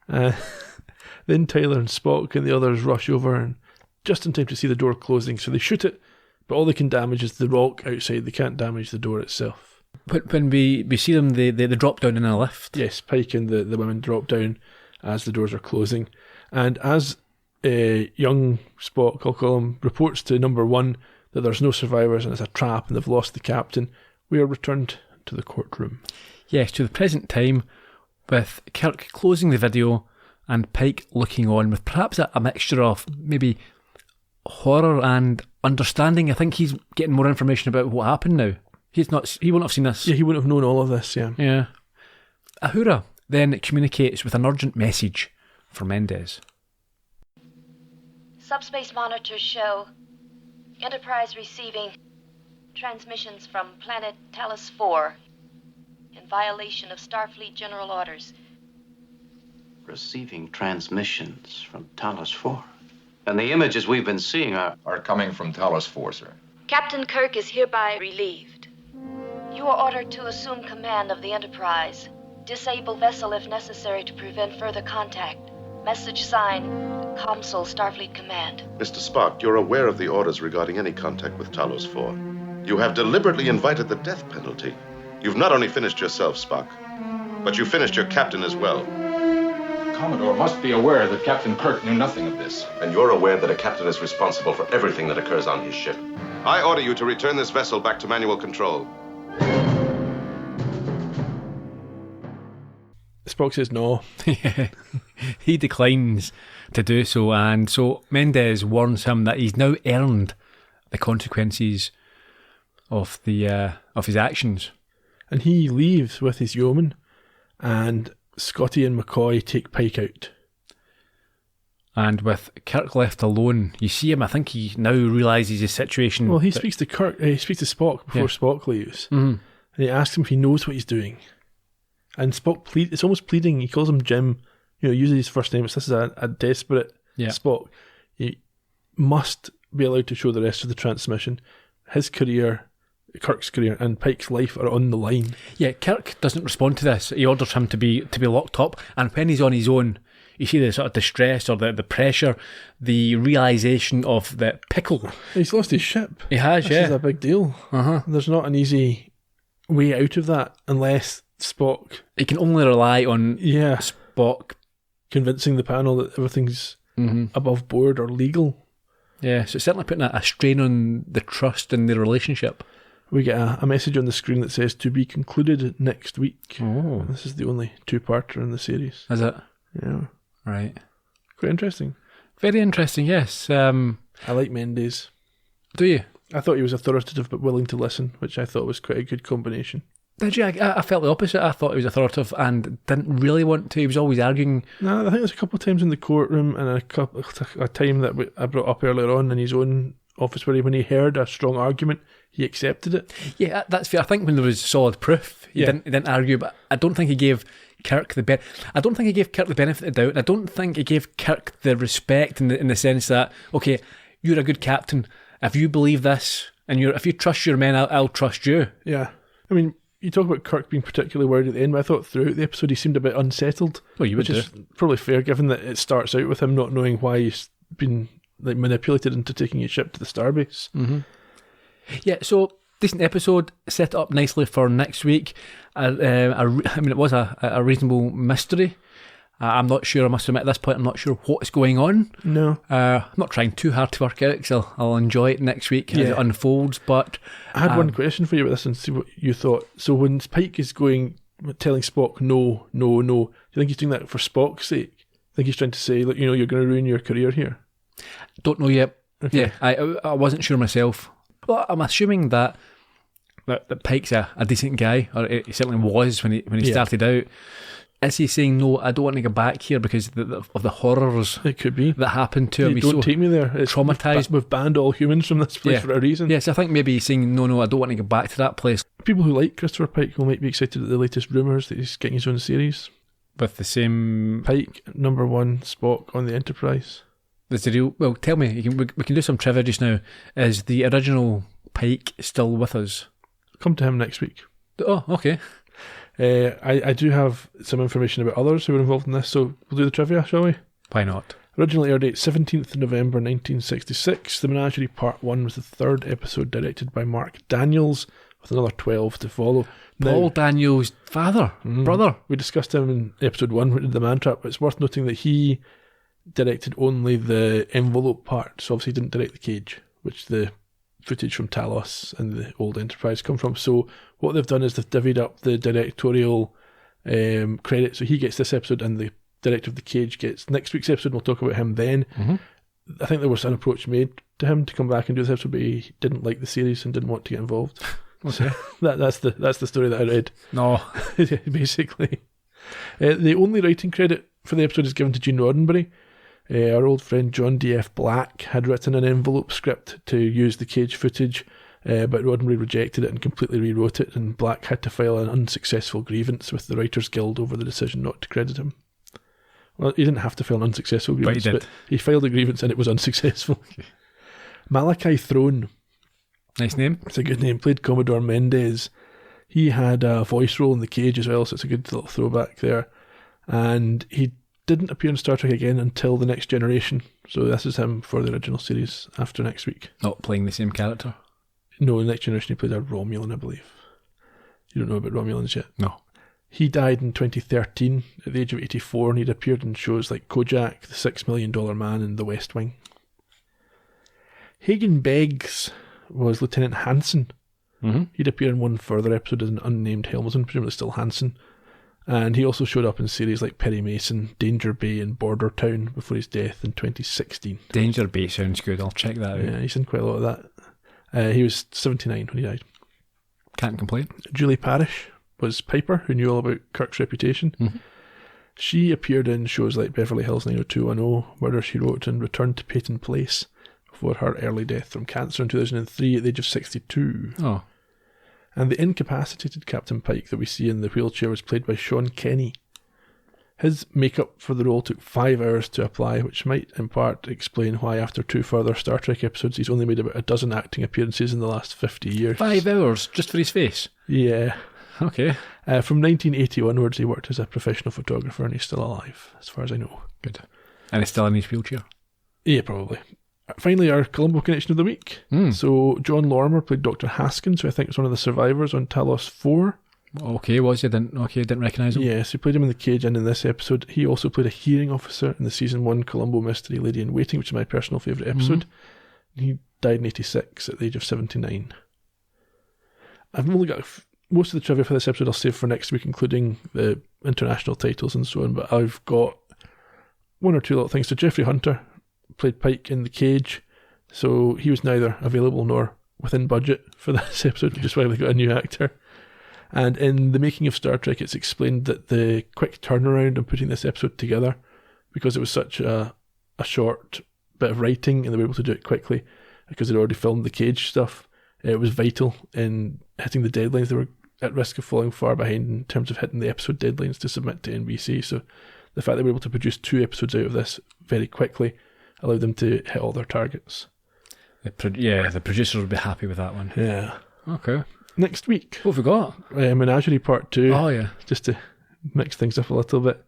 Then Tyler and Spock and the others rush over, and just in time to see the door closing, so they shoot it, but all they can damage is the rock outside. They can't damage the door itself. When we see them, they drop down in a lift. Yes, Pike and the women drop down as the doors are closing. And as young Spock, I'll call him, reports to number one that there's no survivors and it's a trap and they've lost the captain, we are returned to the courtroom. Yes, to the present time, with Kirk closing the video and Pike looking on with perhaps a mixture of maybe horror and understanding. I think he's getting more information about what happened now. He wouldn't have seen this. Yeah, he wouldn't have known all of this, yeah. Yeah. Uhura then communicates with an urgent message for Mendez. Subspace monitors show Enterprise receiving transmissions from planet Talos 4 in violation of Starfleet General Orders. Receiving transmissions from Talos 4. And the images we've been seeing are coming from Talos 4, sir. Captain Kirk is hereby relieved. You are ordered to assume command of the Enterprise. Disable vessel if necessary to prevent further contact. Message signed, Comsol Starfleet Command. Mr. Spock, you're aware of the orders regarding any contact with Talos 4. You have deliberately invited the death penalty. You've not only finished yourself, Spock, but you finished your captain as well. Commodore must be aware that Captain Kirk knew nothing of this. And you're aware that a captain is responsible for everything that occurs on his ship. I order you to return this vessel back to manual control. Spock says no. He declines to do so, and so Mendez warns him that he's now earned the consequences of his actions. And he leaves with his yeoman, and Scotty and McCoy take Pike out. And with Kirk left alone, you see him, I think he now realises his situation. Well, he speaks to Spock before Spock leaves. Mm-hmm. And he asks him if he knows what he's doing. And Spock it's almost pleading. He calls him Jim, uses his first name. This is a desperate Spock. He must be allowed to show the rest of the transmission. His career, Kirk's career, and Pike's life are on the line. Yeah, Kirk doesn't respond to this. He orders him to be locked up, and when he's on his own, you see the sort of distress or the pressure, the realisation of the pickle. He's lost his ship. He has, This is a big deal. Uh-huh. There's not an easy way out of that unless Spock... He can only rely on Spock convincing the panel that everything's above board or legal. Yeah, so it's certainly putting a strain on the trust in the relationship. We get a message on the screen that says, to be concluded next week. Oh. This is the only two-parter in the series. Is it? Yeah. Right. Quite interesting. Very interesting, yes. I like Mendez. Do you? I thought he was authoritative but willing to listen, which I thought was quite a good combination. Did you? I felt the opposite. I thought he was authoritative and didn't really want to. He was always arguing. No, I think there's a couple of times in the courtroom and a time that I brought up earlier on in his own office where when he heard a strong argument, he accepted it. Yeah, that's fair. I think when there was solid proof, he didn't argue. But I don't think he gave Kirk the benefit of the doubt. And I don't think he gave Kirk the respect in the sense that, okay, you're a good captain. If you believe this and if you trust your men, I'll trust you. Yeah, I mean, you talk about Kirk being particularly worried at the end, but I thought throughout the episode he seemed a bit unsettled. Well, which is probably fair, given that it starts out with him not knowing why he's been manipulated into taking his ship to the starbase. Mm-hmm. Yeah, so decent episode, set up nicely for next week. It was a reasonable mystery. I'm not sure, I must admit at this point, I'm not sure what's going on. No. I'm not trying too hard to work out because I'll enjoy it next week as it unfolds. But I had one question for you about this and see what you thought. So when Pike is going telling Spock no. Do you think he's doing that for Spock's sake? I think he's trying to say, look, you're going to ruin your career here. Don't know yet. Okay. Yeah, I wasn't sure myself. Well, I'm assuming that Pike's a decent guy, or he certainly was when he started out. Is he saying, no, I don't want to go back here because of the horrors it could be that happened to him? He's don't take me there. It's traumatised. We've banned all humans from this place for a reason. Yes, I think maybe he's saying, no, I don't want to go back to that place. People who like Christopher Pike might be excited at the latest rumours that he's getting his own series. With the same... Pike, number 1, Spock on the Enterprise. Is the real... Well, tell me, we can do some trivia just now. Is the original Pike still with us? Come to him next week. Oh, okay. I do have some information about others who were involved in this, so we'll do the trivia, shall we? Why not? Original air date 17th November 1966. The Menagerie Part 1 was the 3rd episode, directed by Mark Daniels, with another 12 to follow. Paul Daniels' father, brother. We discussed him in episode 1, we did the Man Trap, but it's worth noting that he directed only the envelope part, so obviously he didn't direct the cage, which the footage from Talos and the old Enterprise come from. So what they've done is they've divvied up the directorial credit, so he gets this episode and the director of the cage gets next week's episode, and we'll talk about him then. I think there was an approach made to him to come back and do this episode, but he didn't like the series and didn't want to get involved. Okay. So that's the story that I read. No. Basically. The only writing credit for the episode is given to Gene Roddenberry. Our old friend John D.F. Black had written an envelope script to use the cage footage, but Roddenberry rejected it and completely rewrote it, and Black had to file an unsuccessful grievance with the Writers Guild over the decision not to credit him. Well, he didn't have to file an unsuccessful grievance, but he filed a grievance and it was unsuccessful. Okay. Malachi Throne. Nice name. It's a good name. Played Commodore Mendez. He had a voice role in The Cage as well, so it's a good little throwback there. And he didn't appear in Star Trek again until The Next Generation, so this is him for the original series after next week. Not playing the same character? No, in The Next Generation he played a Romulan, I believe. You don't know about Romulans yet? No. He died in 2013 at the age of 84, and he'd appeared in shows like Kojak, The $6 Million Man, and The West Wing. Hagen Beggs was Lieutenant Hansen. He'd appear in one further episode as an unnamed helmsman, presumably still Hansen. And he also showed up in series like Perry Mason, Danger Bay, and Border Town before his death in 2016. Danger Bay sounds good, I'll check that out. Yeah, he's in quite a lot of that. He was 79 when he died. Can't complain. Julie Parrish was Piper, who knew all about Kirk's reputation. She appeared in shows like Beverly Hills 90210, Murder, She Wrote, and Return to Peyton Place before her early death from cancer in 2003 at the age of 62. Oh. And the incapacitated Captain Pike that we see in the wheelchair was played by Sean Kenny. His makeup for the role took 5 hours to apply, which might in part explain why after 2 further Star Trek episodes he's only made about a dozen acting appearances in the last 50 years. 5 hours just for his face? Yeah. Okay. From 1980 onwards he worked as a professional photographer, and he's still alive, as far as I know. Good. And he's still in his wheelchair? Yeah, probably. Finally, our Columbo connection of the week. So John Lormer played Dr. Haskins, who I think was one of the survivors on Talos 4. Okay, was he? Didn't recognise him? Yes, he played him in The Cage and in this episode. He also played a hearing officer in the season 1 Columbo Mystery Lady in Waiting, which is my personal favourite episode. He died in 86 at the age of 79. I've only got most of the trivia for this episode I'll save for next week, including the international titles and so on, but I've got 1 or 2 little things. So Jeffrey Hunter played Pike in The Cage, so he was neither available nor within budget for this episode, which is why we got a new actor. And in the making of Star Trek, it's explained that the quick turnaround on putting this episode together, because it was such a short bit of writing and they were able to do it quickly because they'd already filmed the Cage stuff, it was vital in hitting the deadlines. They were at risk of falling far behind in terms of hitting the episode deadlines to submit to NBC, so the fact that they were able to produce 2 episodes out of this very quickly allowed them to hit all their targets. The producers would be happy with that one. Yeah. Okay. Next week, what have we got? Menagerie Part 2. Oh, yeah. Just to mix things up a little bit.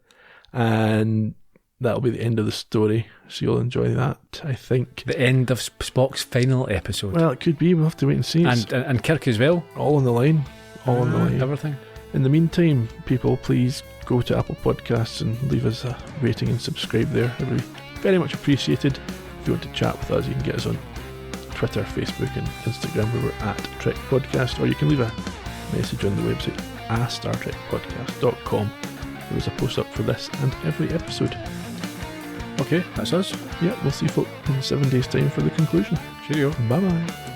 And that'll be the end of the story, so you'll enjoy that, I think. The end of Spock's final episode. Well, it could be. We'll have to wait and see. And Kirk as well. All on the line. All on the line. Everything. In the meantime, people, please go to Apple Podcasts and leave us a rating and subscribe there. It would be very much appreciated. If you want to chat with us, you can get us on Twitter, Facebook and Instagram, where we're at Trek Podcast, or you can leave a message on the website astartrekpodcast.com. There is a post up for this and every episode. Okay, that's us. Yeah, we'll see folk in 7 days' time for the conclusion. Cheerio. Bye bye.